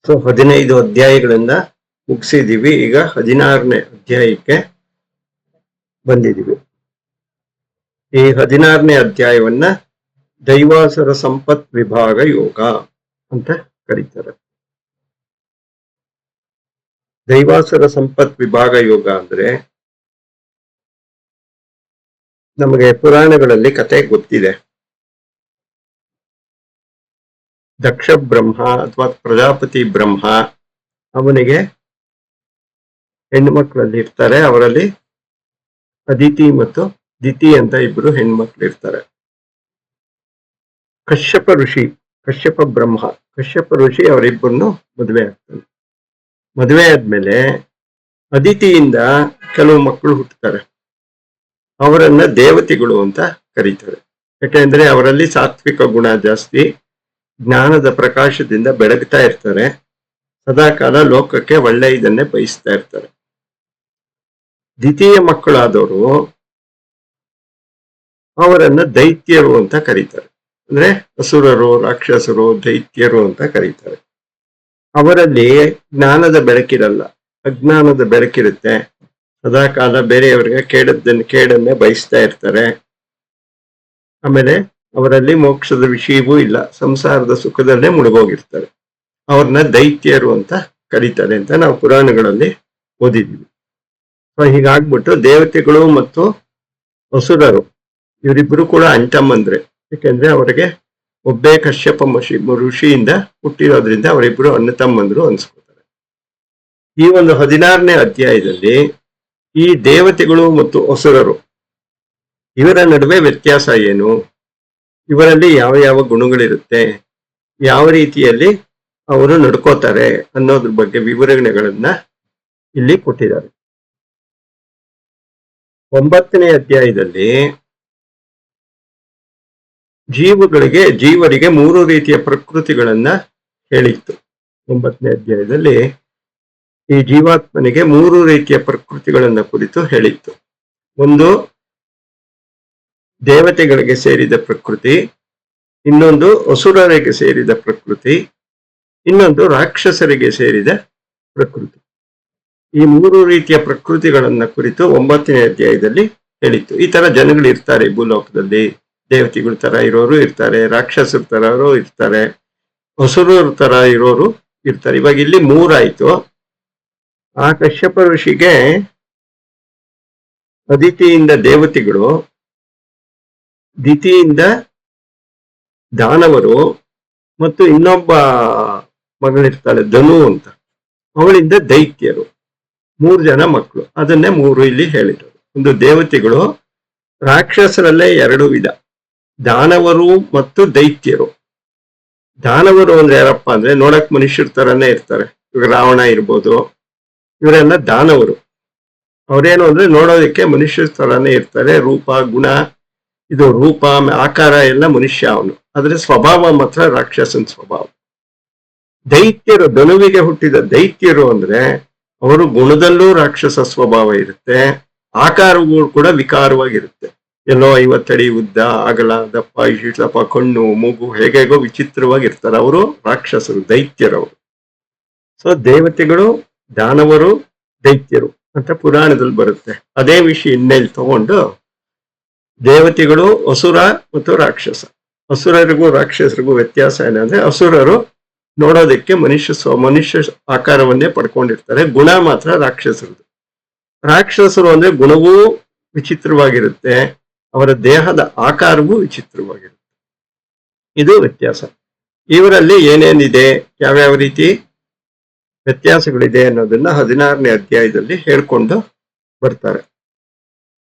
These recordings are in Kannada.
15 ಅಧ್ಯಾಯಗಳನ್ನ ಮುಗಿಸಿದೀವಿ. ಈಗ 16ನೇ ಅಧ್ಯಾಯಕ್ಕೆ ಬಂದಿದ್ದೀವಿ. ಈ 16ನೇ ಅಧ್ಯಾಯವನ್ನ ದೈವಾಸುರ ಸಂಪತ್ ವಿಭಾಗ ಯೋಗ ಅಂತ ಕರೀತಾರೆ. ದೈವಾಸುರ ಸಂಪತ್ ವಿಭಾಗ ಯೋಗ ಅಂದ್ರೆ ನಮಗೆ ಪುರಾಣಗಳಲ್ಲಿ ಕತೆ ಗೊತ್ತಿದೆ. ದಕ್ಷ ಬ್ರಹ್ಮ ಅಥವಾ ಪ್ರಜಾಪತಿ ಬ್ರಹ್ಮ ಅವನಿಗೆ ಹೆಣ್ಣು ಮಕ್ಕಳಲ್ಲಿ ಇರ್ತಾರೆ. ಅವರಲ್ಲಿ ಅದಿತಿ ಮತ್ತು ದಿತಿ ಅಂತ ಇಬ್ರು ಹೆಣ್ಮಕ್ಳು ಇರ್ತಾರೆ. ಕಶ್ಯಪ ಋಷಿ, ಕಶ್ಯಪ ಬ್ರಹ್ಮ, ಕಶ್ಯಪ ಋಷಿ ಅವರಿಬ್ಬರನ್ನು ಮದುವೆ ಆಗ್ತಾನೆ. ಮದುವೆ ಆದ್ಮೇಲೆ ಅದಿತಿಯಿಂದ ಕೆಲವು ಮಕ್ಕಳು ಹುಟ್ಟುತ್ತಾರೆ. ಅವರನ್ನ ದೇವತೆಗಳು ಅಂತ ಕರೀತಾರೆ. ಯಾಕೆಂದ್ರೆ ಅವರಲ್ಲಿ ಸಾತ್ವಿಕ ಗುಣ ಜಾಸ್ತಿ, ಜ್ಞಾನದ ಪ್ರಕಾಶದಿಂದ ಬೆಳಗ್ತಾ ಇರ್ತಾರೆ, ಸದಾಕಾಲ ಲೋಕಕ್ಕೆ ಒಳ್ಳೆಯದನ್ನೇ ಬಯಸ್ತಾ ಇರ್ತಾರೆ. ದ್ವಿತೀಯ ಮಕ್ಕಳಾದವರು ಅವರನ್ನ ದೈತ್ಯರು ಅಂತ ಕರೀತಾರೆ. ಅಂದ್ರೆ ಅಸುರರು, ರಾಕ್ಷಸರು, ದೈತ್ಯರು ಅಂತ ಕರೀತಾರೆ. ಅವರಲ್ಲಿ ಜ್ಞಾನದ ಬೆಳಕಿರಲ್ಲ, ಅಜ್ಞಾನದ ಬೆಳಕಿರುತ್ತೆ. ಸದಾಕಾಲ ಬೇರೆಯವರಿಗೆ ಕೇಡನ್ನೇ ಬಯಸ್ತಾ ಇರ್ತಾರೆ. ಆಮೇಲೆ ಅವರಲ್ಲಿ ಮೋಕ್ಷದ ವಿಷಯವೂ ಇಲ್ಲ, ಸಂಸಾರದ ಸುಖದಲ್ಲೇ ಮುಳುಗೋಗಿರ್ತಾರೆ. ಅವ್ರನ್ನ ದೈತ್ಯರು ಅಂತ ಕರೀತಾರೆ ಅಂತ ನಾವು ಪುರಾಣಗಳಲ್ಲಿ ಓದಿದ್ದೀವಿ. ಹೀಗಾಗ್ಬಿಟ್ಟು ದೇವತೆಗಳು ಮತ್ತು ಅಸುರರು ಇವರಿಬ್ರು ಕೂಡ ಅಂಟಮ್ಮಂದ್ರೆ. ಯಾಕೆಂದ್ರೆ ಅವರಿಗೆ ಒಬ್ಬೇ ಕಶ್ಯಪ ಋಷಿಯಿಂದ ಹುಟ್ಟಿರೋದ್ರಿಂದ ಅವರಿಬ್ರು ಅಣ್ಣ ತಮ್ಮಂದ್ರು ಅನ್ಸ್ಕೊತಾರೆ. ಈ ಒಂದು 16ನೇ ಅಧ್ಯಾಯದಲ್ಲಿ ಈ ದೇವತೆಗಳು ಮತ್ತು ಅಸುರರು ಇವರ ನಡುವೆ ವ್ಯತ್ಯಾಸ ಏನು, ಇವರಲ್ಲಿ ಯಾವ ಯಾವ ಗುಣಗಳಿರುತ್ತೆ, ಯಾವ ರೀತಿಯಲ್ಲಿ ಅವರು ನಡ್ಕೋತಾರೆ ಅನ್ನೋದ್ರ ಬಗ್ಗೆ ವಿವರಣೆಗಳನ್ನ ಇಲ್ಲಿ ಕೊಟ್ಟಿದ್ದಾರೆ. 9ನೇ ಅಧ್ಯಾಯದಲ್ಲಿ ಜೀವರಿಗೆ 3 ರೀತಿಯ ಪ್ರಕೃತಿಗಳನ್ನ ಹೇಳಿತ್ತು. 9ನೇ ಅಧ್ಯಾಯದಲ್ಲಿ ಈ ಜೀವಾತ್ಮನಿಗೆ 3 ರೀತಿಯ ಪ್ರಕೃತಿಗಳನ್ನ ಕುರಿತು ಹೇಳಿತ್ತು. ಒಂದು ದೇವತೆಗಳಿಗೆ ಸೇರಿದ ಪ್ರಕೃತಿ, ಇನ್ನೊಂದು ಅಸುರರಿಗೆ ಸೇರಿದ ಪ್ರಕೃತಿ, ಇನ್ನೊಂದು ರಾಕ್ಷಸರಿಗೆ ಸೇರಿದ ಪ್ರಕೃತಿ. ಈ 3 ರೀತಿಯ ಪ್ರಕೃತಿಗಳನ್ನ ಕುರಿತು 9ನೇ ಅಧ್ಯಾಯದಲ್ಲಿ ಹೇಳಿತ್ತು. ಈ ತರ ಜನಗಳು ಇರ್ತಾರೆ ಭೂಲೋಕದಲ್ಲಿ. ದೇವತೆಗಳ ತರ ಇರೋರು ಇರ್ತಾರೆ, ರಾಕ್ಷಸರ ತರ ಇರ್ತಾರೆ, ಅಸುರರ ತರ ಇರೋರು ಇರ್ತಾರೆ. ಇವಾಗ ಇಲ್ಲಿ 3 ಆಯ್ತು. ಆ ಕಶ್ಯಪ ಋಷಿಗೆ ಅದಿತಿಯಿಂದ ದೇವತೆಗಳು, ದಿತಿಯಿಂದ ದಾನವರು ಮತ್ತು ಇನ್ನೊಬ್ಬ ಮಗಳಿರ್ತಾಳೆ ಧನು ಅಂತ, ಅವಳಿಂದ ದೈತ್ಯರು. 3 ಜನ ಮಕ್ಕಳು. ಅದನ್ನೇ 3 ಇಲ್ಲಿ ಹೇಳಿರೋದು. ಒಂದು ದೇವತೆಗಳು, ರಾಕ್ಷಸರಲ್ಲೇ 2 ವಿಧ, ದಾನವರು ಮತ್ತು ದೈತ್ಯರು. ದಾನವರು ಅಂದ್ರೆ ಯಾರಪ್ಪ ಅಂದ್ರೆ ನೋಡಕ್ ಮನುಷ್ಯರ ತರನೇ ಇರ್ತಾರೆ. ಇವಾಗ ರಾವಣ ಇರ್ಬೋದು, ಇವರೆಲ್ಲ ದಾನವರು. ಅವರೇನು ಅಂದ್ರೆ ನೋಡೋದಕ್ಕೆ ಮನುಷ್ಯರ ತರಾನೇ ಇರ್ತಾರೆ. ರೂಪ, ಗುಣ, ಇದು ರೂಪ ಆಕಾರ ಎಲ್ಲ ಮನುಷ್ಯ ಅವನು, ಆದ್ರೆ ಸ್ವಭಾವ ಮಾತ್ರ ರಾಕ್ಷಸನ ಸ್ವಭಾವ. ದೈತ್ಯರು, ಧನುವಿಗೆ ಹುಟ್ಟಿದ ದೈತ್ಯರು ಅಂದ್ರೆ ಅವರು ಗುಣದಲ್ಲೂ ರಾಕ್ಷಸ ಸ್ವಭಾವ ಇರುತ್ತೆ, ಆಕಾರಗಳು ಕೂಡ ವಿಕಾರವಾಗಿರುತ್ತೆ. ಎಲ್ಲೋ 50 ಅಡಿ ಉದ್ದ, ಅಗಲ, ದಪ್ಪ, ಇಷ್ಟಪ್ಪ, ಕಣ್ಣು, ಮೂಗು, ಹೇಗೇಗೋ ವಿಚಿತ್ರವಾಗಿರ್ತಾರೆ. ಅವರು ರಾಕ್ಷಸರು, ದೈತ್ಯರವರು. ಸೊ ದೇವತೆಗಳು, ದಾನವರು, ದೈತ್ಯರು ಅಂತ ಪುರಾಣದಲ್ಲಿ ಬರುತ್ತೆ. ಅದೇ ವಿಷಯ ಇನ್ನೆಲ್ಲಿ ತಗೊಂಡು ದೇವತೆಗಳು, ಅಸುರ ಮತ್ತು ರಾಕ್ಷಸ. ಅಸುರರಿಗೂ ರಾಕ್ಷಸರಿಗೂ ವ್ಯತ್ಯಾಸ ಏನಂದ್ರೆ ಅಸುರರು ನೋಡೋದಕ್ಕೆ ಮನುಷ್ಯ ಆಕಾರವನ್ನೇ ಪಡ್ಕೊಂಡಿರ್ತಾರೆ, ಗುಣ ಮಾತ್ರ ರಾಕ್ಷಸರದು. ರಾಕ್ಷಸರು ಅಂದ್ರೆ ಗುಣವೂ ವಿಚಿತ್ರವಾಗಿರುತ್ತೆ, ಅವರ ದೇಹದ ಆಕಾರವೂ ವಿಚಿತ್ರವಾಗಿರುತ್ತೆ. ಇದು ವ್ಯತ್ಯಾಸ. ಇವರಲ್ಲಿ ಏನೇನಿದೆ, ಯಾವ್ಯಾವ ರೀತಿ ವ್ಯತ್ಯಾಸಗಳಿದೆ ಅನ್ನೋದನ್ನ 16ನೇ ಅಧ್ಯಾಯದಲ್ಲಿ ಹೇಳ್ಕೊಂಡು ಬರ್ತಾರೆ.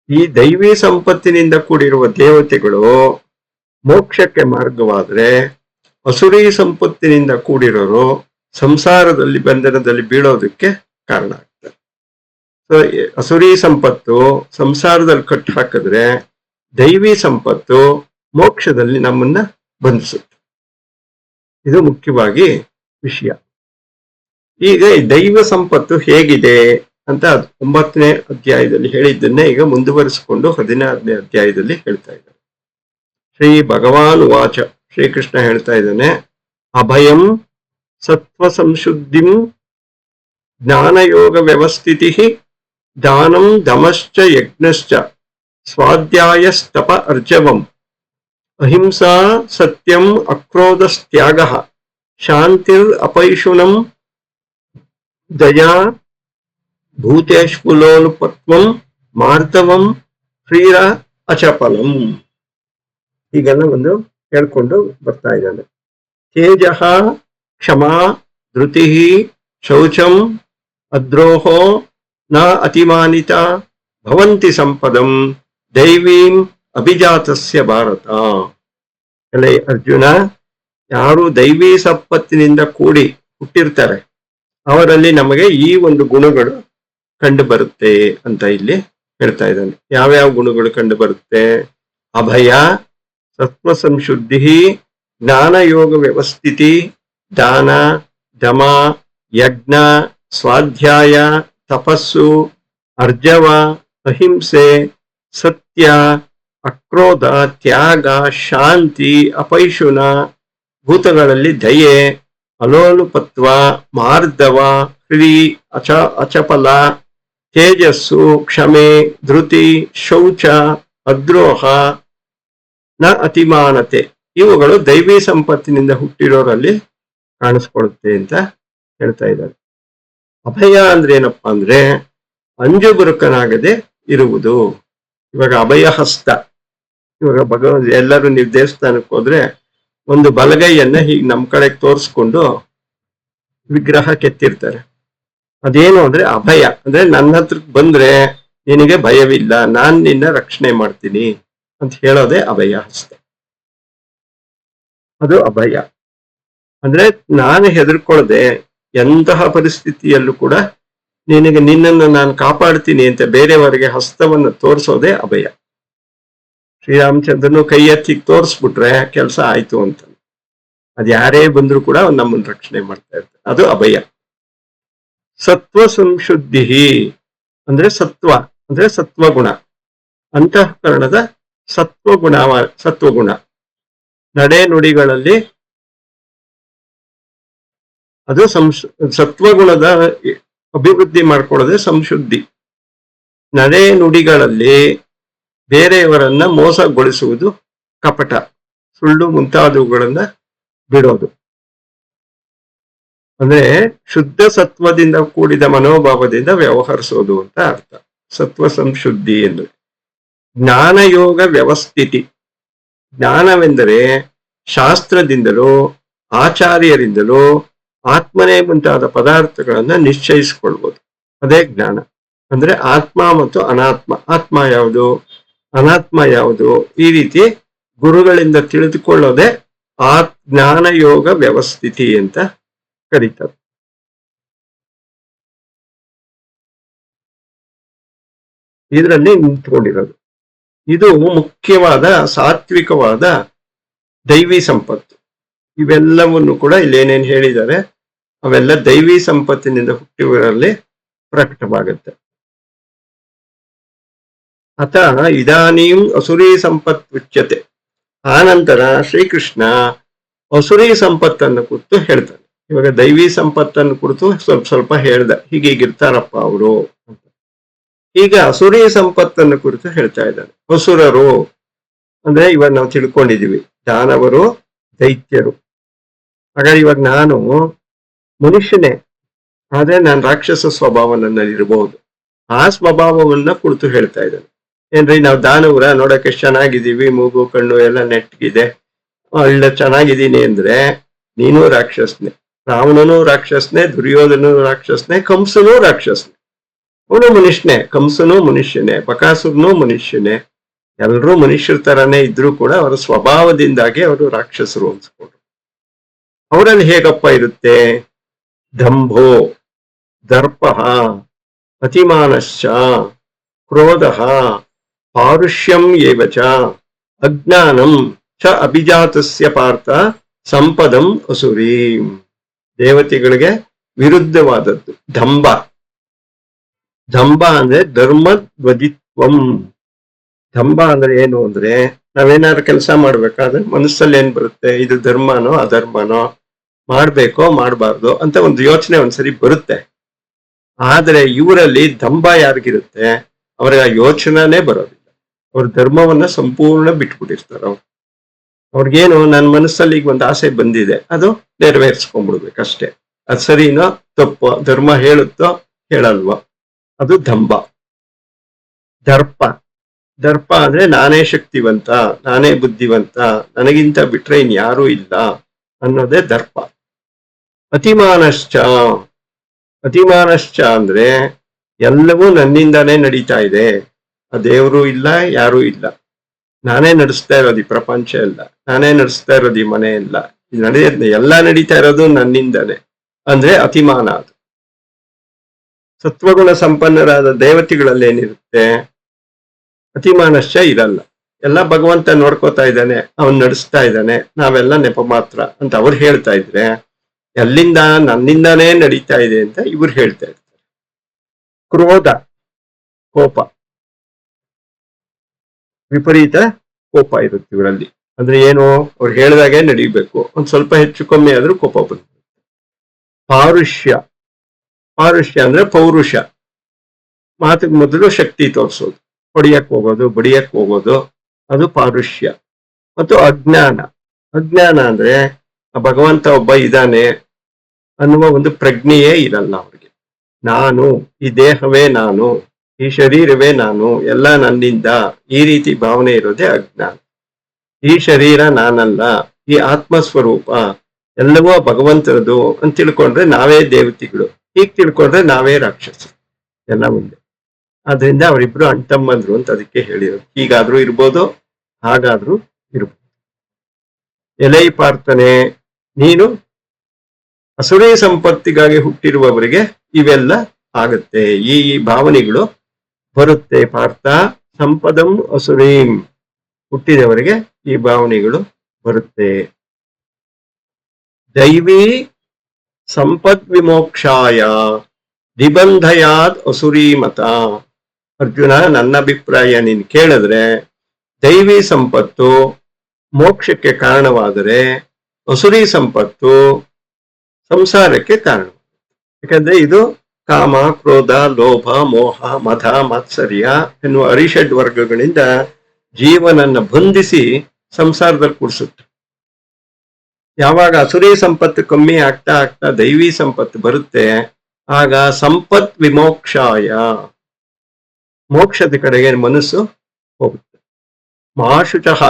ಈ ದೈವಿ ಸಂಪತ್ತಿನಿಂದ ಕೂಡಿರುವ ದೇವತೆಗಳು ಮೋಕ್ಷಕ್ಕೆ ಮಾರ್ಗವಾದ್ರೆ, ಅಸುರಿ ಸಂಪತ್ತಿನಿಂದ ಕೂಡಿರೋರು ಸಂಸಾರದಲ್ಲಿ ಬಂಧನದಲ್ಲಿ ಬೀಳೋದಕ್ಕೆ ಕಾರಣ ಆಗ್ತದೆ. ಸೊ ಅಸುರಿ ಸಂಪತ್ತು ಸಂಸಾರದಲ್ಲಿ ಕಟ್ಟು ಹಾಕಿದ್ರೆ, ದೈವಿ ಸಂಪತ್ತು ಮೋಕ್ಷದಲ್ಲಿ ನಮ್ಮನ್ನ ಬಂಧಿಸುತ್ತೆ. ಇದು ಮುಖ್ಯವಾಗಿ ವಿಷಯ. ಈಗ ಈ ದೈವ ಸಂಪತ್ತು ಹೇಗಿದೆ ಅಂತ 9ನೇ ಅಧ್ಯಾಯದಲ್ಲಿ ಹೇಳಿದ್ದನ್ನೇ ಈಗ ಮುಂದುವರಿಸಿಕೊಂಡು 16ನೇ ಅಧ್ಯಾಯದಲ್ಲಿ ಹೇಳ್ತಾ ಇದ್ದಾರೆ. ಶ್ರೀ ಭಗವಾನ್ ವಾಚ, ಶ್ರೀಕೃಷ್ಣ ಹೇಳ್ತಾ ಇದ್ದಾನೆ, ಅಭಯಂ ಸತ್ವ ಸಂಶುದ್ಧಿಂ ಜ್ಞಾನಯೋಗ ವ್ಯವಸ್ಥಿತಿ ದಾನಂ ದಮಶ್ಚ ಯಜ್ಞಶ್ಚ ಸ್ವಾಧ್ಯಾಯಸ್ತಪ ಅರ್ಜವಂ ಅಹಿಂಸಾ ಸತ್ಯಂ ಅಕ್ರೋಧಸ್ತ್ಯಾಗಃ ಶಾಂತಿರ್ ಅಪೈಶುನಂ ದಯಾ ಭೂತೇಶ್ಪುಲೋನುಪತ್ವಂ ಮಾರ್ದವಂ ಶ್ರೀರ ಅಚಪಲಂ. ಹೀಗೆಲ್ಲ ಒಂದು ಹೇಳ್ಕೊಂಡು ಬರ್ತಾ ಇದ್ದಾನೆ. ತೇಜಃ ಕ್ಷಮಾ ಧೃತಿ ಶೌಚಂ ಅದ್ರೋಹೋ ನ ಅತಿಮಾನಿತ ಭವಂತಿ ಸಂಪದಂ ದೈವೀಂ ಅಭಿಜಾತಸ್ಯ ಭಾರತ. ಎಲೆ ಅರ್ಜುನ, ಯಾರು ದೈವಿ ಸಂಪತ್ತಿನಿಂದ ಕೂಡಿ ಹುಟ್ಟಿರ್ತಾರೆ ಅವರಲ್ಲಿ ನಮಗೆ ಈ ಒಂದು ಗುಣಗಳು ಕಂಡು ಬರುತ್ತೆ ಅಂತ ಇಲ್ಲಿ ಹೇಳ್ತಾ ಇದ್ದಾನೆ. ಯಾವ್ಯಾವ ಗುಣಗಳು ಕಂಡು ಬರುತ್ತೆ? ಅಭಯ, ಸತ್ವ ಸಂಶುದ್ಧಿ, ಜ್ಞಾನಯೋಗ ವ್ಯವಸ್ಥಿತಿ, ದಾನ, ದಮ, ಯಜ್ಞ, ಸ್ವಾಧ್ಯಾಯ, ತಪಸ್ಸು, ಅರ್ಜವ, ಅಹಿಂಸೆ, ಸತ್ಯ, ಅಕ್ರೋಧ, ತ್ಯಾಗ, ಶಾಂತಿ, ಅಪೈಶುನ, ಭೂತಗಳಲ್ಲಿ ದಯೆ, ಅಲೋಲುಪತ್ವ, ಮಾರ್ದವ, ಹ್ರಿ, ಅಚಪಲ, ತೇಜಸ್ಸು, ಕ್ಷಮೆ, ಧೃತಿ, ಶೌಚ, ಅದ್ರೋಹ, ನ ಅತಿಮಾನತೆ, ಇವುಗಳು ದೈವಿ ಸಂಪತ್ತಿನಿಂದ ಹುಟ್ಟಿರೋರಲ್ಲಿ ಕಾಣಿಸ್ಕೊಳುತ್ತೆ ಅಂತ ಹೇಳ್ತಾ ಇದ್ದಾರೆ. ಅಭಯ ಅಂದ್ರೆ ಏನಪ್ಪಾ ಅಂದ್ರೆ ಅಂಜುಬುರುಕನಾಗದೆ ಇರುವುದು. ಇವಾಗ ಅಭಯ ಹಸ್ತ, ಇವಾಗ ಭಗವಂತ ಎಲ್ಲರೂ ನೀವು ದೇವಸ್ಥಾನಕ್ಕೆ ಹೋದ್ರೆ ಒಂದು ಬಲಗೈಯನ್ನ ಹೀಗೆ ನಮ್ ಕಡೆ ತೋರಿಸ್ಕೊಂಡು ವಿಗ್ರಹ ಕೆತ್ತಿರ್ತಾರೆ. ಅದೇನು ಅಂದ್ರೆ ಅಭಯ ಅಂದ್ರೆ ನನ್ನ ಹತ್ರಕ್ಕೆ ಬಂದ್ರೆ ನಿನಗೆ ಭಯವಿಲ್ಲ, ನಾನ್ ನಿನ್ನ ರಕ್ಷಣೆ ಮಾಡ್ತೀನಿ ಅಂತ ಹೇಳೋದೇ ಅಭಯ ಹಸ್ತ. ಅದು ಅಭಯ ಅಂದ್ರೆ ನಾನು ಹೆದರ್ಕೊಳ್ಳದೆ ಎಂತಹ ಪರಿಸ್ಥಿತಿಯಲ್ಲೂ ಕೂಡ ನಿನ್ನನ್ನು ನಾನು ಕಾಪಾಡ್ತೀನಿ ಅಂತ ಬೇರೆಯವರಿಗೆ ಹಸ್ತವನ್ನು ತೋರಿಸೋದೇ ಅಭಯ. ಶ್ರೀರಾಮಚಂದ್ರನು ಕೈ ಎತ್ತಿ ತೋರಿಸ್ಬಿಟ್ರೆ ಕೆಲಸ ಆಯ್ತು ಅಂತ. ಅದು ಯಾರೇ ಬಂದ್ರು ಕೂಡ ನಮ್ಮನ್ನು ರಕ್ಷಣೆ ಮಾಡ್ತಾ ಇರ್ತಾರೆ. ಅದು ಅಭಯ. ಸತ್ವ ಸಂಶುದ್ಧಿ ಅಂದ್ರೆ ಸತ್ವ ಅಂದ್ರೆ ಸತ್ವಗುಣ, ಅಂತಃಕರಣದ ಸತ್ವಗುಣ ನಡೆ ನುಡಿಗಳಲ್ಲಿ ಅದು ಸತ್ವಗುಣದ ಅಭಿವೃದ್ಧಿ ಮಾಡ್ಕೊಳ್ಳೋದೇ ಸಂಶುದ್ಧಿ. ನಡೆ ನುಡಿಗಳಲ್ಲಿ ಬೇರೆಯವರನ್ನ ಮೋಸಗೊಳಿಸುವುದು ಕಪಟ, ಸುಳ್ಳು ಮುಂತಾದವುಗಳನ್ನ ಬಿಡೋದು. ಅಂದ್ರೆ ಶುದ್ಧ ಸತ್ವದಿಂದ ಕೂಡಿದ ಮನೋಭಾವದಿಂದ ವ್ಯವಹರಿಸೋದು ಅಂತ ಅರ್ಥ ಸತ್ವ ಸಂಶುದ್ಧಿ ಎಂದು. ಜ್ಞಾನಯೋಗ ವ್ಯವಸ್ಥಿತಿ, ಜ್ಞಾನವೆಂದರೆ ಶಾಸ್ತ್ರದಿಂದಲೋ ಆಚಾರ್ಯರಿಂದಲೋ ಆತ್ಮನೇ ಮುಂತಾದ ಪದಾರ್ಥಗಳನ್ನ ನಿಶ್ಚಯಿಸಿಕೊಳ್ಬೋದು. ಅದೇ ಜ್ಞಾನ. ಅಂದ್ರೆ ಆತ್ಮ ಮತ್ತು ಅನಾತ್ಮ, ಆತ್ಮ ಯಾವುದು ಅನಾತ್ಮ ಯಾವುದು, ಈ ರೀತಿ ಗುರುಗಳಿಂದ ತಿಳಿದುಕೊಳ್ಳೋದೇ ಜ್ಞಾನಯೋಗ ವ್ಯವಸ್ಥಿತಿ ಅಂತ ಕರೀತಾರೆ. ಇದರಲ್ಲಿ ನಿಂತ್ಕೊಂಡಿರೋದು ಇದು ಮುಖ್ಯವಾದ ಸಾತ್ವಿಕವಾದ ದೈವಿ ಸಂಪತ್ತು. ಇವೆಲ್ಲವನ್ನು ಕೂಡ ಇಲ್ಲಿ ಏನೇನು ಹೇಳಿದ್ದಾರೆ ಅವೆಲ್ಲ ದೈವಿ ಸಂಪತ್ತಿನಿಂದ ಹುಟ್ಟಿವರಲ್ಲಿ ಪ್ರಕಟವಾಗುತ್ತೆ. ಅತ ಇದಾನೀಂ ಅಸುರಿ ಸಂಪತ್ ಉಚ್ಯತೆ. ಆ ನಂತರ ಶ್ರೀಕೃಷ್ಣ ಅಸುರಿ ಸಂಪತ್ತನ್ನು ಕುರಿತು ಹೇಳ್ತಾನೆ. ಇವಾಗ ದೈವಿ ಸಂಪತ್ತನ್ನು ಕುರಿತು ಸ್ವಲ್ಪ ಹೇಳ್ದ, ಹೀಗೀಗಿರ್ತಾರಪ್ಪ ಅವರು ಅಂತ. ಈಗ ಅಸುರಿ ಸಂಪತ್ತನ್ನು ಕುರಿತು ಹೇಳ್ತಾ ಇದ್ದಾನೆ. ಅಸುರರು ಅಂದ್ರೆ ಇವಾಗ ನಾವು ತಿಳ್ಕೊಂಡಿದೀವಿ ದಾನವರು, ದೈತ್ಯರು. ಹಾಗಾಗಿ ಇವಾಗ ನಾನು ಮನುಷ್ಯನೇ, ಆದ್ರೆ ನಾನು ರಾಕ್ಷಸ ಸ್ವಭಾವ ನನ್ನಲ್ಲಿ ಇರಬಹುದು. ಆ ಸ್ವಭಾವವನ್ನ ಕುರಿತು ಹೇಳ್ತಾ ಇದ್ದಾನೆ. ಏನ್ರಿ ನಾವು ದಾನವರ ನೋಡಕ್ಕೆ ಚೆನ್ನಾಗಿದ್ದೀವಿ, ಮೂಗು ಕಣ್ಣು ಎಲ್ಲ ನೆಟ್ಗಿದೆ, ಒಳ್ಳೆ ಚೆನ್ನಾಗಿದ್ದೀನಿ ಅಂದ್ರೆ ನೀನು ರಾಕ್ಷಸನೇ, ರಾವಣನೂ ರಾಕ್ಷಸನೇ, ದುರ್ಯೋಧನೂ ರಾಕ್ಷಸನೇ, ಕಂಸನೂ ರಾಕ್ಷಸನೇ. ಅವನು ಮನುಷ್ಯನೇ, ಕಂಸನೂ ಮನುಷ್ಯನೇ, ಬಕಾಸುರನೂ ಮನುಷ್ಯನೇ. ಎಲ್ಲರೂ ಮನುಷ್ಯರ ತರಾನೇ ಇದ್ರೂ ಕೂಡ ಅವರ ಸ್ವಭಾವದಿಂದಾಗಿ ಅವರು ರಾಕ್ಷಸರು ಅನ್ಸ್ಕೊಂಡ್ರು. ಅವರಲ್ಲಿ ಹೇಗಪ್ಪ ಇರುತ್ತೆ? ದಂಭೋ, ದರ್ಪ, ಅತಿಮಾನಶ್ಚ, ಕ್ರೋಧ, ಪಾರುಷ್ಯಂ ಏವಚ, ಅಜ್ಞಾನಂ ಚ ಅಭಿಜಾತಸ್ಯ ಪಾರ್ಥ ಸಂಪದಂ ಅಸುರಿ. ದೇವತೆಗಳಿಗೆ ವಿರುದ್ಧವಾದದ್ದು ದಂಭ. ದಂಭ ಅಂದ್ರೆ ಧರ್ಮಧ್ವಜಿತ್ವಂ. ದಂಭ ಅಂದ್ರೆ ಏನು ಅಂದ್ರೆ ನಾವೇನಾದ್ರು ಕೆಲಸ ಮಾಡ್ಬೇಕಾದ್ರೆ ಮನಸ್ಸಲ್ಲಿ ಏನ್ ಬರುತ್ತೆ, ಇದು ಧರ್ಮನೋ ಅಧರ್ಮನೋ, ಮಾಡ್ಬೇಕೋ ಮಾಡಬಾರ್ದು ಅಂತ ಒಂದು ಯೋಚನೆ ಒಂದ್ಸರಿ ಬರುತ್ತೆ. ಆದ್ರೆ ಇವರಲ್ಲಿ ದಂಭ ಯಾರಿಗಿರುತ್ತೆ, ಅವ್ರಿಗೆ ಆ ಯೋಚನೆನೇ ಬರೋದಿಲ್ಲ. ಅವ್ರ ಧರ್ಮವನ್ನ ಸಂಪೂರ್ಣ ಬಿಟ್ಬಿಟ್ಟಿರ್ತಾರೆ. ಅವ್ರಿಗೇನು ನನ್ನ ಮನಸ್ಸಲ್ಲಿ ಈಗ ಒಂದು ಆಸೆ ಬಂದಿದೆ, ಅದು ನೆರವೇರಿಸ್ಕೊಂಡ್ಬಿಡ್ಬೇಕಷ್ಟೇ. ಅದು ಸರಿನೋ ತಪ್ಪೋ, ಧರ್ಮ ಹೇಳುತ್ತೋ ಹೇಳಲ್ವೋ, ಅದು ದಂಭ. ದರ್ಪ ದರ್ಪ ಅಂದ್ರೆ ನಾನೇ ಶಕ್ತಿವಂತ, ನಾನೇ ಬುದ್ಧಿವಂತ, ನನಗಿಂತ ಬಿಟ್ರೆ ಇನ್ಯಾರೂ ಇಲ್ಲ ಅನ್ನೋದೇ ದರ್ಪ. ಅತಿಮಾನಶ್ಚ ಅತಿಮಾನಶ್ಚ ಅಂದ್ರೆ ಎಲ್ಲವೂ ನನ್ನಿಂದಾನೇ ನಡೀತಾ ಇದೆ, ಆ ದೇವರು ಇಲ್ಲ, ಯಾರೂ ಇಲ್ಲ, ನಾನೇ ನಡೆಸ್ತಾ ಇರೋದು ಈ ಪ್ರಪಂಚ ಎಲ್ಲ, ನಾನೇ ನಡೆಸ್ತಾ ಇರೋದು ಈ ಮನೆ ಎಲ್ಲ, ಎಲ್ಲ ನಡೀತಾ ಇರೋದು ನನ್ನಿಂದಾನೆ ಅಂದ್ರೆ ಅತಿಮಾನ. ಅದು ಸತ್ವಗುಣ ಸಂಪನ್ನರಾದ ದೇವತೆಗಳಲ್ಲಿ ಏನಿರುತ್ತೆ, ಅತಿಮಾನಶ್ಚ ಇರಲ್ಲ. ಎಲ್ಲ ಭಗವಂತ ನೋಡ್ಕೋತಾ ಇದ್ದಾನೆ, ಅವನ್ ನಡೆಸ್ತಾ ಇದ್ದಾನೆ, ನಾವೆಲ್ಲ ನೆಪ ಮಾತ್ರ ಅಂತ ಅವ್ರು ಹೇಳ್ತಾ ಇದ್ರೆ, ಎಲ್ಲಿಂದ ನನ್ನಿಂದಾನೇ ನಡೀತಾ ಇದೆ ಅಂತ ಇವ್ರು ಹೇಳ್ತಾ ಇರ್ತಾರೆ. ಕ್ರೋಧ ಕೋಪ, ವಿಪರೀತ ಕೋಪ ಇರುತ್ತೆ ಇವರಲ್ಲಿ. ಅಂದ್ರೆ ಏನು, ಅವ್ರು ಹೇಳಿದಾಗೆ ನಡೀಬೇಕು, ಒಂದ್ ಸ್ವಲ್ಪ ಹೆಚ್ಚು ಕಮ್ಮಿ ಆದ್ರೂ ಕೋಪ ಬರುತ್ತೆ. ಪಾರುಷ್ಯ ಪಾರುಷ್ಯ ಅಂದ್ರೆ ಪೌರುಷ, ಮಾತಿಗೆ ಮೊದಲು ಶಕ್ತಿ ತೋರಿಸೋದು, ಹೊಡಿಯಕ್ ಹೋಗೋದು, ಬಡಿಯಕ್ ಹೋಗೋದು, ಅದು ಪಾರುಷ್ಯ. ಮತ್ತು ಅಜ್ಞಾನ ಅಜ್ಞಾನ ಅಂದ್ರೆ ಭಗವಂತ ಒಬ್ಬ ಇದ್ದಾನೆ ಅನ್ನುವ ಒಂದು ಪ್ರಜ್ಞೆಯೇ ಇರಲ್ಲ ಅವ್ರಿಗೆ. ನಾನು, ಈ ದೇಹವೇ ನಾನು, ಈ ಶರೀರವೇ ನಾನು, ಎಲ್ಲ ನನ್ನಿಂದ, ಈ ರೀತಿ ಭಾವನೆ ಇರೋದೇ ಅಜ್ಞಾನ. ಈ ಶರೀರ ನಾನಲ್ಲ, ಈ ಆತ್ಮಸ್ವರೂಪ ಎಲ್ಲವೂ ಭಗವಂತರದು ಅಂತ ತಿಳ್ಕೊಂಡ್ರೆ ನಾವೇ ದೇವತೆಗಳು, ಹೀಗೆ ತಿಳ್ಕೊಂಡ್ರೆ ನಾವೇ ರಾಕ್ಷಸರು, ಎಲ್ಲ ಮುಂದೆ. ಆದ್ರಿಂದ ಅವರಿಬ್ರು ಅಣ್ತಮ್ಮಂದ್ರು ಅಂತ ಅದಕ್ಕೆ ಹೇಳಿರೋದು. ಹೀಗಾದ್ರೂ ಇರ್ಬೋದು, ಹಾಗಾದ್ರೂ ಇರ್ಬೋದು. ಎಲೈ ಪಾರ್ಥನೆ, ನೀನು ಅಸುರೇ ಸಂಪತ್ತಿಗಾಗಿ ಹುಟ್ಟಿರುವವರಿಗೆ ಇವೆಲ್ಲ ಆಗುತ್ತೆ, ಈ ಭಾವನೆಗಳು ಬರುತ್ತೆ. ಪಾರ್ಥ ಸಂಪದಂ ಅಸುರೀಂ, ಹುಟ್ಟಿದವರಿಗೆ ಈ ಭಾವನೆಗಳು ಬರುತ್ತೆ. ದೈವಿ ಸಂಪದ್ ವಿಮೋಕ್ಷಾಯ ನಿಬಂಧಯಾದ್ ಅಸುರೀಮತ. ಅರ್ಜುನ, ನನ್ನ ಅಭಿಪ್ರಾಯ ನೀನು ಕೇಳಿದ್ರೆ, ದೈವಿ ಸಂಪತ್ತು ಮೋಕ್ಷಕ್ಕೆ ಕಾರಣವಾದರೆ ಅಸುರಿ ಸಂಪತ್ತು ಸಂಸಾರಕ್ಕೆ ಕಾರಣ. ಯಾಕಂದ್ರೆ ಇದು ಕಾಮ, ಕ್ರೋಧ, ಲೋಭ, ಮೋಹ, ಮದ, ಮಾತ್ಸರ್ಯ ಎನ್ನುವ ಅರಿಷಡ್ ವರ್ಗಗಳಿಂದ ಜೀವನನ್ನ ಬಂಧಿಸಿ ಸಂಸಾರದಲ್ಲಿ ಕೂರಿಸುತ್ತೆ. ಯಾವಾಗ ಅಸುರಿ ಸಂಪತ್ತು ಕಮ್ಮಿ ಆಗ್ತಾ ಆಗ್ತಾ ದೈವಿ ಸಂಪತ್ತು ಬರುತ್ತೆ, ಆಗ ಸಂಪತ್ ವಿಮೋಕ್ಷಾಯ, ಮೋಕ್ಷದ ಕಡೆಗೆ ಮನಸ್ಸು ಹೋಗುತ್ತೆ. ಮಹಾಶುಚಃ,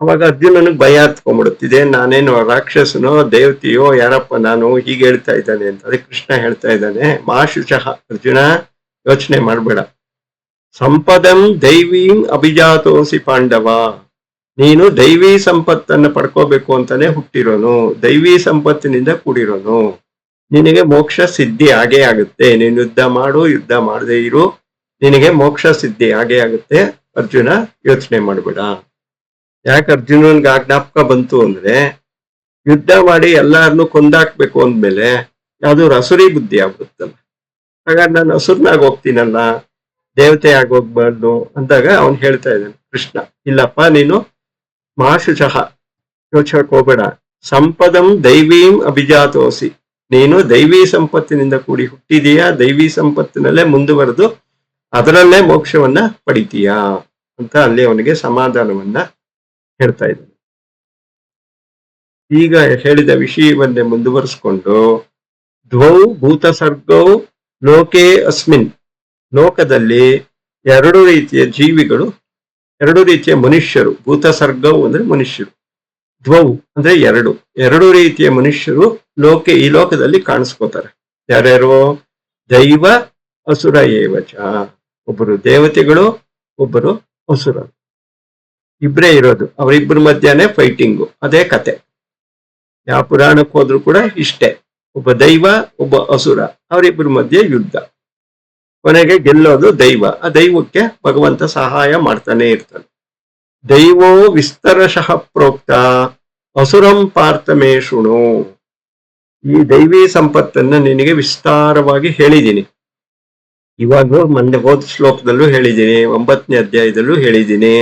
ಅವಾಗ ಅರ್ಜುನನಿಗೆ ಭಯ ಹತ್ಕೊಂಡ್ಬಿಡುತ್ತಿದೆ, ನಾನೇನು ರಾಕ್ಷಸನೋ ದೇವತೆಯೋ ಯಾರಪ್ಪ ನಾನು, ಹೀಗೆ ಹೇಳ್ತಾ ಇದ್ದಾನೆ ಅಂತ. ಅದಕ್ಕೆ ಕೃಷ್ಣ ಹೇಳ್ತಾ ಇದ್ದಾನೆ, ಮಹಾಶುಚಃ ಅರ್ಜುನ, ಯೋಚನೆ ಮಾಡಬೇಡ. ಸಂಪದಂ ದೈವೀಂ ಅಭಿಜಾತೋಸಿ ಪಾಂಡವ, ನೀನು ದೈವಿ ಸಂಪತ್ತನ್ನು ಪಡ್ಕೋಬೇಕು ಅಂತಾನೆ ಹುಟ್ಟಿರೋನು, ದೈವಿ ಸಂಪತ್ತಿನಿಂದ ಕೂಡಿರೋನು, ನಿನಗೆ ಮೋಕ್ಷ ಸಿದ್ಧಿ ಆಗೇ ಆಗುತ್ತೆ. ನೀನು ಯುದ್ಧ ಮಾಡು, ಯುದ್ಧ ಮಾಡದೇ ಇರು, ನಿನಗೆ ಮೋಕ್ಷ ಸಿದ್ಧಿ ಆಗೇ ಆಗುತ್ತೆ. ಅರ್ಜುನ, ಯೋಚನೆ ಮಾಡಬೇಡ. ಯಾಕೆ ಅರ್ಜುನನ್ಗೆ ಆ ಜ್ಞಾಪಕ ಬಂತು ಅಂದ್ರೆ, ಯುದ್ಧ ಮಾಡಿ ಎಲ್ಲಾರನ್ನು ಕೊಂದಾಕ್ಬೇಕು ಅಂದ್ಮೇಲೆ ಯಾವ್ದು ಅಸುರಿ ಬುದ್ಧಿ ಆಗ್ಬಿಡುತ್ತಲ್ಲ. ಹಾಗಾದ್ರೆ ನಾನು ಹಸುರ್ನಾಗ ಹೋಗ್ತೀನಲ್ಲ, ದೇವತೆ ಆಗೋಗ್ಬಾರ್ದು ಅಂದಾಗ ಅವನ್ ಹೇಳ್ತಾ ಇದ್ದಾನೆ ಕೃಷ್ಣ, ಇಲ್ಲಪ್ಪ ನೀನು ಮಹಾಶುಚಃ, ಯೋಚಕ್ ಹೋಗ್ಬೇಡ. ಸಂಪದಂ ದೈವೀಂ ಅಭಿಜಾತೋಸಿ, ನೀನು ದೈವಿ ಸಂಪತ್ತಿನಿಂದ ಕೂಡಿ ಹುಟ್ಟಿದೀಯಾ, ದೈವಿ ಸಂಪತ್ತಿನಲ್ಲೇ ಮುಂದುವರೆದು ಅದರಲ್ಲೇ ಮೋಕ್ಷವನ್ನ ಪಡಿತೀಯಾ ಅಂತ ಅಲ್ಲಿ ಅವನಿಗೆ ಸಮಾಧಾನವನ್ನ ಹೇಳ್ತಾ ಇದ್ದಾನೆ. ಈಗ ಹೇಳಿದ ವಿಷಯವನ್ನೇ ಮುಂದುವರಿಸ್ಕೊಂಡು, ದ್ವೌ ಭೂತ ಸರ್ಗೌ ಲೋಕೇ ಅಸ್ಮಿನ್, ಲೋಕದಲ್ಲಿ ಎರಡು ರೀತಿಯ ಜೀವಿಗಳು, ಎರಡು ರೀತಿಯ ಮನುಷ್ಯರು. ಭೂತ ಸರ್ಗವು ಅಂದ್ರೆ ಮನುಷ್ಯರು, ದ್ವೌ ಅಂದ್ರೆ ಎರಡು ರೀತಿಯ ಮನುಷ್ಯರು ಲೋಕೆ, ಈ ಲೋಕದಲ್ಲಿ ಕಾಣಿಸ್ಕೋತಾರೆ. ಯಾರ್ಯಾರು? ದೈವ ಅಸುರ ಏವಚ, ಒಬ್ಬರು ದೇವತೆಗಳು, ಒಬ್ಬರು ಅಸುರರು, ಇಬ್ಬರೇ ಇರೋದು. ಅವರಿಬ್ಬರ ಮಧ್ಯಾಹ್ನ ಫೈಟಿಂಗು, ಅದೇ ಕತೆ. ಯಾವ ಪುರಾಣಕ್ಕೆ ಹೋದ್ರು ಕೂಡ ಇಷ್ಟೇ, ಒಬ್ಬ ದೈವ, ಒಬ್ಬ ಅಸುರ, ಅವರಿಬ್ಬರ ಮಧ್ಯೆ ಯುದ್ಧ. ಕೊನೆಗೆ ಗೆಲ್ಲೋದು ದೈವ. ಆ ದೈವಕ್ಕೆ ಭಗವಂತ ಸಹಾಯ ಮಾಡ್ತಾನೆ ಇರ್ತಾನೆ. ದೈವೋ ವಿಸ್ತರಶಃ ಪ್ರೋಕ್ತ ಅಸುರಂ ಪಾರ್ಥಮೇ ಶೃಣು. ಈ ದೈವಿ ಸಂಪತ್ತನ್ನ ನಿನಗೆ ವಿಸ್ತಾರವಾಗಿ ಹೇಳಿದ್ದೀನಿ. ಇವಾಗ ಮೊನ್ನೆ ಹೋದ ಶ್ಲೋಕದಲ್ಲೂ ಹೇಳಿದ್ದೀನಿ, 9ನೇ ಅಧ್ಯಾಯದಲ್ಲೂ ಹೇಳಿದ್ದೀನಿ.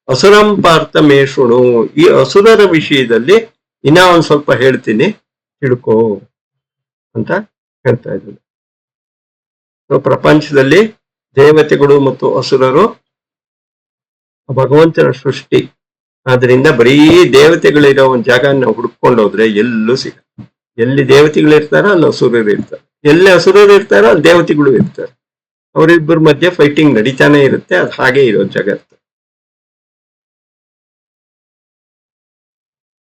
ಅಸುರಂ ಪಾರ್ಥಮೇ ಶೃಣು, ಈ ಅಸುರರ ವಿಷಯದಲ್ಲಿ ಇನ್ನ ಒಂದ್ ಸ್ವಲ್ಪ ಹೇಳ್ತೀನಿ ತಿಳ್ಕೋ ಅಂತ ಹೇಳ್ತಾ ಇದ್ದಾನೆ. ಪ್ರಪಂಚದಲ್ಲಿ ದೇವತೆಗಳು ಮತ್ತು ಅಸುರರು ಭಗವಂತನ ಸೃಷ್ಟಿ. ಆದ್ರಿಂದ ಬರೀ ದೇವತೆಗಳಿರೋ ಒಂದ್ ಜಾಗ ನಾವು ಹುಡ್ಕೊಂಡು ಹೋದ್ರೆ ಎಲ್ಲೂ ಸಿಗ. ಎಲ್ಲಿ ದೇವತೆಗಳಿರ್ತಾರೋ ಅಲ್ಲಿ ಅಸುರರು ಇರ್ತಾರೆ, ಎಲ್ಲಿ ಅಸುರರು ಇರ್ತಾರೋ ಅಲ್ಲಿ ದೇವತೆಗಳು ಇರ್ತಾರೆ. ಅವರಿಬ್ಬರ ಮಧ್ಯೆ ಫೈಟಿಂಗ್ ನಡೀತಾನೆ ಇರುತ್ತೆ. ಅದು ಹಾಗೆ ಇರೋ ಜಗತ್ತು.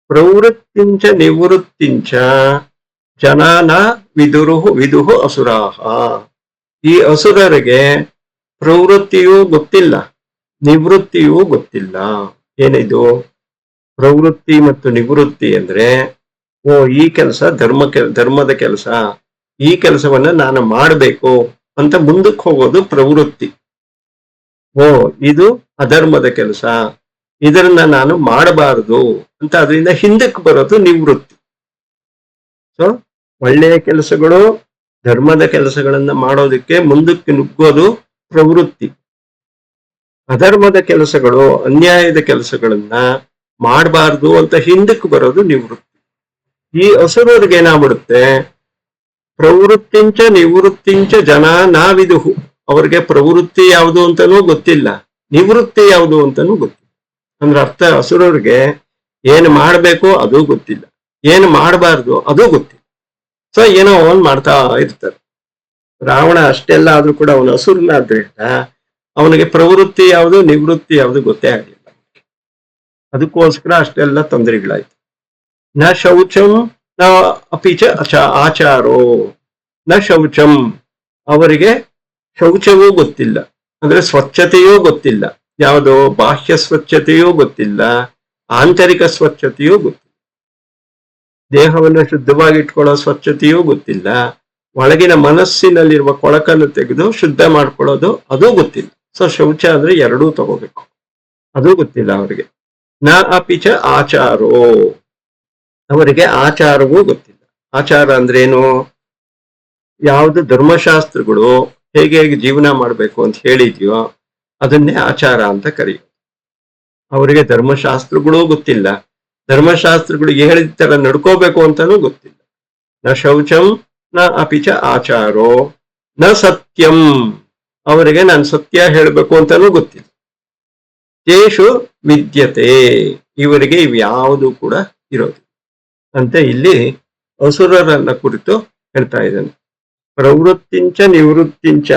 ಪ್ರವೃತ್ತಿಂಚ ನಿವೃತ್ತಿಂಚ ಜನಾನ ವಿದುಹು ಅಸುರಾಹ. ಈ ಅಸುರರಿಗೆ ಪ್ರವೃತ್ತಿಯೂ ಗೊತ್ತಿಲ್ಲ, ನಿವೃತ್ತಿಯೂ ಗೊತ್ತಿಲ್ಲ. ಏನಿದು ಪ್ರವೃತ್ತಿ ಮತ್ತು ನಿವೃತ್ತಿ ಅಂದ್ರೆ, ಓ ಈ ಕೆಲಸ ಧರ್ಮದ ಕೆಲಸ, ಈ ಕೆಲಸವನ್ನ ನಾನು ಮಾಡಬೇಕು ಅಂತ ಮುಂದಕ್ಕೆ ಹೋಗೋದು ಪ್ರವೃತ್ತಿ. ಓ ಇದು ಅಧರ್ಮದ ಕೆಲಸ, ಇದನ್ನ ನಾನು ಮಾಡಬಾರದು ಅಂತ ಅದರಿಂದ ಹಿಂದಕ್ಕೆ ಬರೋದು ನಿವೃತ್ತಿ. ಸೊ ಒಳ್ಳೆಯ ಕೆಲಸಗಳು, ಧರ್ಮದ ಕೆಲಸಗಳನ್ನ ಮಾಡೋದಕ್ಕೆ ಮುಂದಕ್ಕೆ ನುಗ್ಗೋದು ಪ್ರವೃತ್ತಿ. ಅಧರ್ಮದ ಕೆಲಸಗಳು, ಅನ್ಯಾಯದ ಕೆಲಸಗಳನ್ನ ಮಾಡಬಾರ್ದು ಅಂತ ಹಿಂದಕ್ಕೆ ಬರೋದು ನಿವೃತ್ತಿ. ಈ ಅಸುರರಿಗೆ ಏನಾಗ್ಬಿಡುತ್ತೆ, ಪ್ರವೃತ್ತಿಂಚ ನಿವೃತ್ತಿಂಚ ಜನ ನಾವಿದುಹು. ಅವ್ರಿಗೆ ಪ್ರವೃತ್ತಿ ಯಾವುದು ಅಂತಾನೂ ಗೊತ್ತಿಲ್ಲ, ನಿವೃತ್ತಿ ಯಾವುದು ಅಂತಾನೂ ಗೊತ್ತಿಲ್ಲ. ಅಂದ್ರೆ ಅರ್ಥ, ಅಸುರರಿಗೆ ಏನು ಮಾಡ್ಬೇಕು ಅದು ಗೊತ್ತಿಲ್ಲ, ಏನು ಮಾಡಬಾರ್ದು ಅದು ಗೊತ್ತಿಲ್ಲ. ಸೊ ಏನೋ ಅವನ್ ಮಾಡ್ತಾ ಇರ್ತಾರೆ. ರಾವಣ ಅಷ್ಟೆಲ್ಲ ಆದ್ರೂ ಕೂಡ ಅವನು ಅಸುರನಾದ್ರಿಂದ ಅವನಿಗೆ ಪ್ರವೃತ್ತಿ ಯಾವುದು ನಿವೃತ್ತಿ ಯಾವುದು ಗೊತ್ತೇ ಆಗಲಿಲ್ಲ. ಅದಕ್ಕೋಸ್ಕರ ಅಷ್ಟೆಲ್ಲ ತೊಂದರೆಗಳಾಯ್ತು. ನ ಶೌಚಂ ನ ಅಪಿಚ ಆಚಾರೋ ನ ಶೌಚಂ. ಅವರಿಗೆ ಶೌಚವೂ ಗೊತ್ತಿಲ್ಲ, ಅಂದ್ರೆ ಸ್ವಚ್ಛತೆಯೂ ಗೊತ್ತಿಲ್ಲ. ಯಾವುದೋ ಬಾಹ್ಯ ಸ್ವಚ್ಛತೆಯೂ ಗೊತ್ತಿಲ್ಲ, ಆಂತರಿಕ ಸ್ವಚ್ಛತೆಯೂ ಗೊತ್ತಿಲ್ಲ. ದೇಹವನ್ನು ಶುದ್ಧವಾಗಿಟ್ಕೊಳ್ಳೋ ಸ್ವಚ್ಛತೆಯೂ ಗೊತ್ತಿಲ್ಲ, ಒಳಗಿನ ಮನಸ್ಸಿನಲ್ಲಿರುವ ಕೊಳಕನ್ನು ತೆಗೆದು ಶುದ್ಧ ಮಾಡ್ಕೊಳ್ಳೋದು ಅದು ಗೊತ್ತಿಲ್ಲ. ಸೊ ಶೌಚ ಅಂದ್ರೆ ಎರಡೂ ತಗೋಬೇಕು, ಅದು ಗೊತ್ತಿಲ್ಲ ಅವರಿಗೆ. ನ ಅಪಿಚ ಆಚಾರೋ. ಅವರಿಗೆ ಆಚಾರವೂ ಗೊತ್ತಿಲ್ಲ. ಆಚಾರ ಅಂದ್ರೇನು, ಯಾವುದು ಧರ್ಮಶಾಸ್ತ್ರಗಳು ಹೇಗೆ ಹೇಗೆ ಜೀವನ ಮಾಡಬೇಕು ಅಂತ ಹೇಳಿದ್ಯೋ ಅದನ್ನೇ ಆಚಾರ ಅಂತ ಕರೆಯೋದು. ಅವರಿಗೆ ಧರ್ಮಶಾಸ್ತ್ರಗಳೂ ಗೊತ್ತಿಲ್ಲ, ಧರ್ಮಶಾಸ್ತ್ರಗಳು ಹೇಳಿದ ತರ ನಡ್ಕೋಬೇಕು ಅಂತಾನೂ ಗೊತ್ತಿಲ್ಲ. ನ ಶೌಚಂ ನ ಅಪಿಚ ಆಚಾರೋ ನ ಸತ್ಯಂ. ಅವರಿಗೆ ನಾನು ಸತ್ಯ ಹೇಳಬೇಕು ಅಂತಾನೂ ಗೊತ್ತಿಲ್ಲ. ತೇಷು ವಿದ್ಯತೆ. ಇವರಿಗೆ ಇವ್ಯಾವುದು ಕೂಡ ಇರೋದು ಅಂತ ಇಲ್ಲಿ ಅಸುರರನ್ನ ಕುರಿತು ಹೇಳ್ತಾ ಇದ್ದಾನೆ. ಪ್ರವೃತ್ತಿಂಚ ನಿವೃತ್ತಿಂಚ.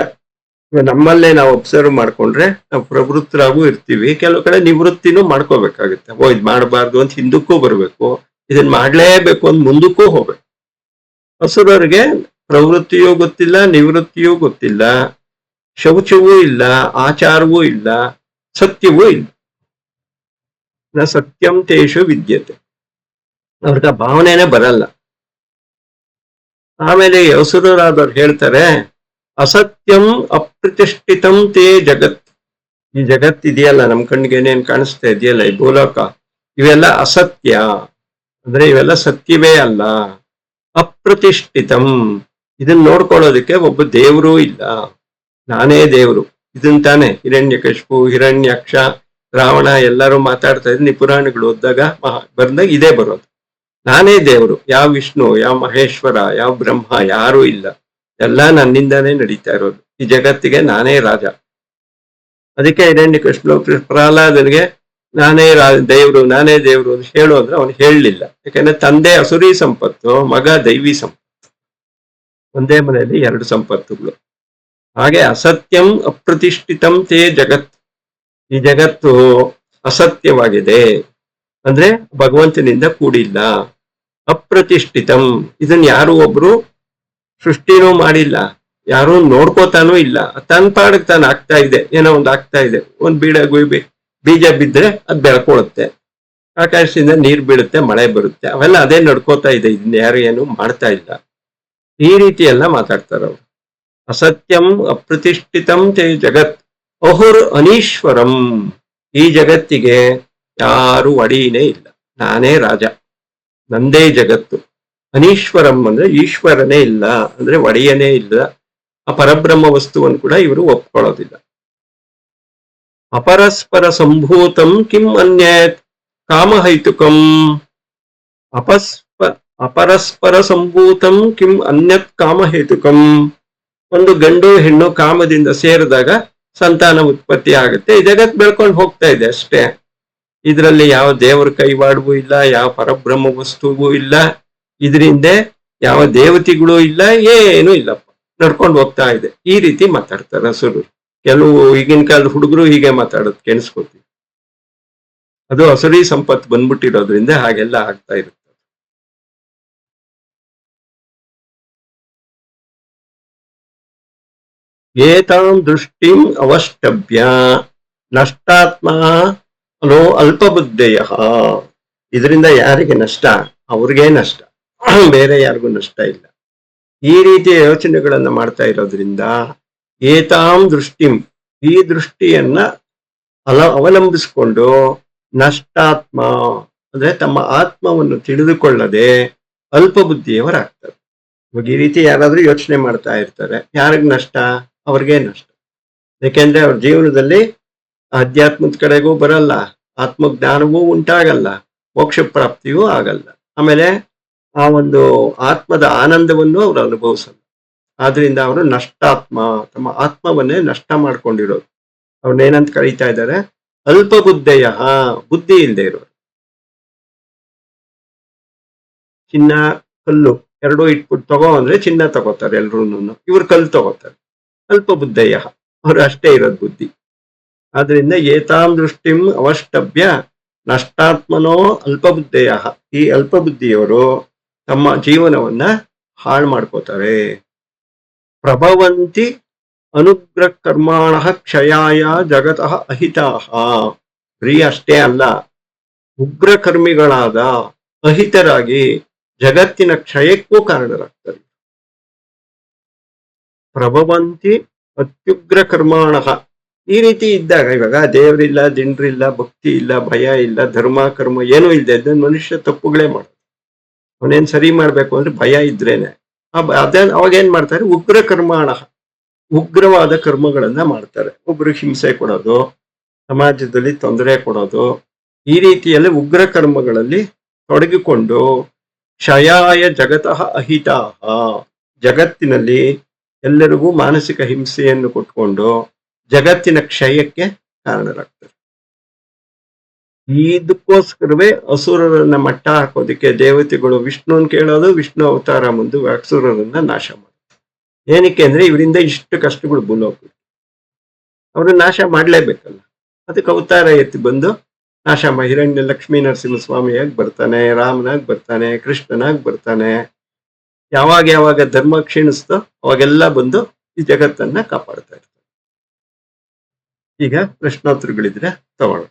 ನಮ್ಮಲ್ಲೇ ನಾವು ಅಬ್ಸರ್ವ್ ಮಾಡ್ಕೊಂಡ್ರೆ ನಾವು ಪ್ರವೃತ್ತರಾಗೂ ಇರ್ತೀವಿ, ಕೆಲವು ಕಡೆ ನಿವೃತ್ತಿನೂ ಮಾಡ್ಕೋಬೇಕಾಗುತ್ತೆ. ಓ ಇದ್ ಮಾಡಬಾರ್ದು ಅಂತ ಹಿಂದಕ್ಕೂ ಬರ್ಬೇಕು, ಇದನ್ ಮಾಡ್ಲೇಬೇಕು ಅಂತ ಮುಂದಕ್ಕೂ ಹೋಗ್ಬೇಕು. ಅಸುರರಿಗೆ ಪ್ರವೃತ್ತಿಯೂ ಗೊತ್ತಿಲ್ಲ, ನಿವೃತ್ತಿಯೂ ಗೊತ್ತಿಲ್ಲ, ಶೌಚವೂ ಇಲ್ಲ, ಆಚಾರವೂ ಇಲ್ಲ, ಸತ್ಯವೂ ಇಲ್ಲ. ನ ಸತ್ಯಂ ತೇಷು ವಿದ್ಯತೆ. ಅವ್ರಿಗೆ ಆ ಭಾವನೆನೇ ಬರಲ್ಲ. ಆಮೇಲೆ ಅಸುರರಾದವ್ರು ಹೇಳ್ತಾರೆ, ಅಸತ್ಯಂ ಅಪ್ರತಿಷ್ಠಿತಂ ತೇ ಜಗತ್. ಈ ಜಗತ್ ಇದೆಯಲ್ಲ, ನಮ್ ಕಣ್ಣಿಗೆ ಏನೇನ್ ಕಾಣಿಸ್ತಾ ಇದೆಯಲ್ಲ, ಈ ಭೂಲೋಕ, ಇವೆಲ್ಲ ಅಸತ್ಯ, ಅಂದ್ರೆ ಇವೆಲ್ಲ ಸತ್ಯವೇ ಅಲ್ಲ. ಅಪ್ರತಿಷ್ಠಿತಂ. ಇದನ್ನ ನೋಡ್ಕೊಳ್ಳೋದಕ್ಕೆ ಒಬ್ಬ ದೇವರೂ ಇಲ್ಲ, ನಾನೇ ದೇವರು. ಇದನ್ ತಾನೆ ಹಿರಣ್ಯಕಶಿಪು, ಹಿರಣ್ಯಾಕ್ಷ, ರಾವಣ ಎಲ್ಲರೂ ಮಾತಾಡ್ತಾ ಇದ್ರು. ಪುರಾಣಗಳು ಓದಿದಾಗ ಬಂದಾಗ ಇದೇ ಬರೋದು, ನಾನೇ ದೇವರು. ಯಾವ ವಿಷ್ಣು, ಯಾವ ಮಹೇಶ್ವರ, ಯಾವ ಬ್ರಹ್ಮ ಯಾರೂ ಇಲ್ಲ, ಎಲ್ಲ ನನ್ನಿಂದಾನೇ ನಡೀತಾ ಇರೋದು. ಈ ಜಗತ್ತಿಗೆ ನಾನೇ ರಾಜ. ಅದಕ್ಕೆ ಹಿರಣ್ಯಕಶಿಪು ಪ್ರಹ್ಲಾದನಿಗೆ ನಾನೇ ದೇವ್ರು, ನಾನೇ ದೇವ್ರು ಅಂತ ಹೇಳೋದ್ರೆ ಅವನು ಹೇಳಲಿಲ್ಲ. ಯಾಕಂದ್ರೆ ತಂದೆ ಅಸುರಿ ಸಂಪತ್ತು, ಮಗ ದೈವಿ ಸಂಪತ್ತು. ಒಂದೇ ಮನೆಯಲ್ಲಿ ಎರಡು ಸಂಪತ್ತುಗಳು. ಹಾಗೆ ಅಸತ್ಯಂ ಅಪ್ರತಿಷ್ಠಿತಂ ತೇ ಜಗತ್. ಈ ಜಗತ್ತು ಅಸತ್ಯವಾಗಿದೆ, ಅಂದ್ರೆ ಭಗವಂತನಿಂದ ಕೂಡಿಲ್ಲ. ಅಪ್ರತಿಷ್ಠಿತಂ. ಇದನ್ನ ಯಾರು ಒಬ್ರು ಸೃಷ್ಟಿನೂ ಮಾಡಿಲ್ಲ, ಯಾರು ನೋಡ್ಕೋತಾನೂ ಇಲ್ಲ. ತನ್ನ ಪಾಡಕ್ ತಾನು ಆಗ್ತಾ ಇದೆ, ಏನೋ ಒಂದು ಆಗ್ತಾ ಇದೆ. ಒಂದ್ ಬೀಜ ಬಿದ್ರೆ ಅದ್ ಬೆಳ್ಕೊಳುತ್ತೆ, ಆಕಾಶದಿಂದ ನೀರ್ ಬೀಳುತ್ತೆ, ಮಳೆ ಬರುತ್ತೆ, ಅವೆಲ್ಲ ಅದೇ ನಡ್ಕೋತಾ ಇದೆ. ಇದನ್ನ ಯಾರು ಏನು ಮಾಡ್ತಾ ಇಲ್ಲ. ಈ ರೀತಿ ಎಲ್ಲ ಮಾತಾಡ್ತಾರ ಅವ್ರು. ಅಸತ್ಯಂ ಅಪ್ರತಿಷ್ಠಿತಂ ತೇ ಜಗತ್ ಅಹುರ್ ಅನೀಶ್ವರಂ. ಈ ಜಗತ್ತಿಗೆ ಯಾರು ಒಡೆಯನೇ ಇಲ್ಲ, ನಾನೇ ರಾಜ, ನಂದೇ ಜಗತ್ತು. ಅನೀಶ್ವರಂ ಅಂದ್ರೆ ಈಶ್ವರನೇ ಇಲ್ಲ, ಅಂದ್ರೆ ಒಡೆಯನೇ ಇಲ್ಲ. ಆ ಪರಬ್ರಹ್ಮ ವಸ್ತುವನ್ನು ಕೂಡ ಇವರು ಒಪ್ಕೊಳ್ಳೋದಿಲ್ಲ. ಅಪರಸ್ಪರ ಸಂಭೂತಂ ಕಿಂ ಅನ್ಯತ್ ಕಾಮಹೈತುಕಂ. ಅಪಸ್ಪ ಅಪರಸ್ಪರ ಸಂಭೂತಂ ಕಿಂ ಅನ್ಯತ್ ಕಾಮಹೇತುಕಂ. ಒಂದು ಗಂಡು ಹೆಣ್ಣು ಕಾಮದಿಂದ ಸೇರಿದಾಗ ಸಂತಾನ ಉತ್ಪತ್ತಿ ಆಗುತ್ತೆ. ಈ ಜಗತ್ ಬೆಳ್ಕೊಂಡು ಹೋಗ್ತಾ ಇದೆ ಅಷ್ಟೇ. ಇದರಲ್ಲಿ ಯಾವ ದೇವರ ಕೈವಾಡವೂ ಇಲ್ಲ, ಯಾವ ಪರಬ್ರಹ್ಮ ವಸ್ತುವೂ ಇಲ್ಲ, ಇದರಿಂದ ಯಾವ ದೇವತೆಗಳು ಇಲ್ಲ, ಏನೂ ಇಲ್ಲಪ್ಪ, ನಡ್ಕೊಂಡು ಹೋಗ್ತಾ ಇದೆ. ಈ ರೀತಿ ಮಾತಾಡ್ತಾರೆ ಹಸುರು. ಕೆಲವು ಈಗಿನ ಕಾಲದ ಹುಡುಗರು ಹೀಗೆ ಮಾತಾಡೋದು ಕೆಣಿಸ್ಕೊತೀವಿ. ಅದು ಹಸುರಿ ಸಂಪತ್ತು ಬಂದ್ಬಿಟ್ಟಿರೋದ್ರಿಂದ ಹಾಗೆಲ್ಲ ಆಗ್ತಾ ಇರುತ್ತೆ. ಏತಾಂ ದೃಷ್ಟಿಂ ಅವಷ್ಟಭ್ಯ ನಷ್ಟಾತ್ಮ ಅನ್ನೋ ಅಲ್ಪಬುದ್ಧೆಯ. ಇದರಿಂದ ಯಾರಿಗೆ ನಷ್ಟ? ಅವ್ರಿಗೇ ನಷ್ಟ, ಬೇರೆ ಯಾರಿಗೂ ನಷ್ಟ ಇಲ್ಲ. ಈ ರೀತಿಯ ಯೋಚನೆಗಳನ್ನ ಮಾಡ್ತಾ ಇರೋದ್ರಿಂದ ಏತಾಂ ದೃಷ್ಟಿಂ, ಈ ದೃಷ್ಟಿಯನ್ನ ಅವಲಂಬಿಸಿಕೊಂಡು ನಷ್ಟಾತ್ಮ ಅಂದ್ರೆ ತಮ್ಮ ಆತ್ಮವನ್ನು ತಿಳಿದುಕೊಳ್ಳದೆ ಅಲ್ಪ ಬುದ್ಧಿಯವರಾಗ್ತಾರೆ. ಇವಾಗ ಈ ರೀತಿ ಯಾರಾದ್ರೂ ಯೋಚನೆ ಮಾಡ್ತಾ ಇರ್ತಾರೆ, ಯಾರಿಗ್ ನಷ್ಟ? ಅವ್ರಿಗೇ ನಷ್ಟ. ಯಾಕೆಂದ್ರೆ ಅವ್ರ ಜೀವನದಲ್ಲಿ ಆಧ್ಯಾತ್ಮದ ಕಡೆಗೂ ಬರಲ್ಲ, ಆತ್ಮಜ್ಞಾನವೂ ಉಂಟಾಗಲ್ಲ, ಮೋಕ್ಷ ಪ್ರಾಪ್ತಿಯೂ ಆಗಲ್ಲ, ಆಮೇಲೆ ಆ ಒಂದು ಆತ್ಮದ ಆನಂದವನ್ನು ಅವ್ರು ಅನುಭವಿಸಲ್ಲ. ಆದ್ರಿಂದ ಅವರು ನಷ್ಟಾತ್ಮ, ತಮ್ಮ ಆತ್ಮವನ್ನೇ ನಷ್ಟ ಮಾಡ್ಕೊಂಡಿರೋರು. ಅವ್ರನ್ನೇನಂತ ಕರೀತಾ ಇದ್ದಾರೆ? ಅಲ್ಪ ಬುದ್ಧೆಯ, ಬುದ್ಧಿ ಇಲ್ಲದೆ ಇರೋರು. ಚಿನ್ನ ಕಲ್ಲು ಎರಡೂ ಇಟ್ಬಿಟ್ಟು ತಗೋ ಅಂದ್ರೆ ಚಿನ್ನ ತಗೋತಾರೆ ಎಲ್ರೂ, ಇವ್ರು ಕಲ್ಲು ತಗೋತಾರೆ. ಅಲ್ಪ ಬುದ್ಧೆಯ, ಅವ್ರು ಅಷ್ಟೇ ಇರೋದು ಬುದ್ಧಿ. ಆದ್ರಿಂದ ಏತಾಂ ದೃಷ್ಟಿಂ ಅವಷ್ಟಭ್ಯ ನಷ್ಟಾತ್ಮನೋ ಅಲ್ಪ ಬುದ್ಧೆಯ. ಈ ಅಲ್ಪ ಬುದ್ಧಿಯವರು ತಮ್ಮ ಜೀವನವನ್ನ ಹಾಳು ಮಾಡ್ಕೋತಾರೆ. ಪ್ರಭವಂತಿ ಅನುಗ್ರಹ ಕರ್ಮಾಣ ಕ್ಷಯಾಯ ಜಗತಃ ಅಹಿತಾಹ. ಬರೀ ಅಷ್ಟೇ ಅಲ್ಲ, ಉಗ್ರ ಕರ್ಮಿಗಳಾದ ಅಹಿತರಾಗಿ ಜಗತ್ತಿನ ಕ್ಷಯಕ್ಕೂ ಕಾರಣರಾಗ್ತಾರೆ. ಪ್ರಭವಂತಿ ಅತ್ಯುಗ್ರ ಕರ್ಮಾಣ. ಈ ರೀತಿ ಇದ್ದಾಗ, ಇವಾಗ ದೇವರಿಲ್ಲ, ದಿಂಡ್ರಿಲ್ಲ, ಭಕ್ತಿ ಇಲ್ಲ, ಭಯ ಇಲ್ಲ, ಧರ್ಮ ಕರ್ಮ ಏನೂ ಇಲ್ಲದೆ ಮನುಷ್ಯ ತಪ್ಪುಗಳೇ ಮಾಡೋದು. ಅವನೇನ್ ಸರಿ ಮಾಡ್ಬೇಕು ಅಂದ್ರೆ ಭಯ ಇದ್ರೇನೆ. ಅವಾಗೇನ್ ಮಾಡ್ತಾರೆ? ಉಗ್ರ ಕರ್ಮಾಣ, ಉಗ್ರವಾದ ಕರ್ಮಗಳನ್ನ ಮಾಡ್ತಾರೆ. ಒಬ್ರಿಗೆ ಹಿಂಸೆ ಕೊಡೋದು, ಸಮಾಜದಲ್ಲಿ ತೊಂದರೆ ಕೊಡೋದು, ಈ ರೀತಿಯಲ್ಲಿ ಉಗ್ರ ಕರ್ಮಗಳಲ್ಲಿ ತೊಡಗಿಕೊಂಡು ಕ್ಷಯಾಯ ಜಗತಃ ಅಹಿತಾಹ, ಜಗತ್ತಿನಲ್ಲಿ ಎಲ್ಲರಿಗೂ ಮಾನಸಿಕ ಹಿಂಸೆಯನ್ನು ಕೊಟ್ಕೊಂಡು ಜಗತ್ತಿನ ಕ್ಷಯಕ್ಕೆ ಕಾರಣರಾಗ್ತಾರೆ. ಇದಕ್ಕೋಸ್ಕರವೇ ಅಸುರರನ್ನ ಮಟ್ಟ ಹಾಕೋದಿಕ್ಕೆ ದೇವತೆಗಳು ವಿಷ್ಣುನ್ ಕೇಳೋದು, ವಿಷ್ಣು ಅವತಾರ ಮುಂದೆ ಅಸುರರನ್ನ ನಾಶ ಮಾಡೋದು. ಏನಕ್ಕೆ ಅಂದ್ರೆ ಇವರಿಂದ ಇಷ್ಟು ಕಷ್ಟಗಳು ಭೂಲೋಕ, ಅವ್ರನ್ನ ನಾಶ ಮಾಡ್ಲೇಬೇಕಲ್ಲ. ಅದಕ್ಕೆ ಅವತಾರ ಎತ್ತಿ ಬಂದು ನಾಶ ಹಿರಣ್ಯ ಲಕ್ಷ್ಮೀ ನರಸಿಂಹ ಸ್ವಾಮಿಯಾಗಿ ಬರ್ತಾನೆ, ರಾಮನಾಗ್ ಬರ್ತಾನೆ, ಕೃಷ್ಣನಾಗ್ ಬರ್ತಾನೆ. ಯಾವಾಗ ಯಾವಾಗ ಧರ್ಮ ಕ್ಷೀಣಿಸ್ತೋ ಅವಾಗೆಲ್ಲ ಬಂದು ಈ ಜಗತ್ತನ್ನ ಕಾಪಾಡ್ತಾ ಇರ್ತಾರೆ. ಈಗ ಪ್ರಶ್ನೋತ್ತರಗಳಿದ್ರೆ ತಗೊಳ್ಳೋಣ.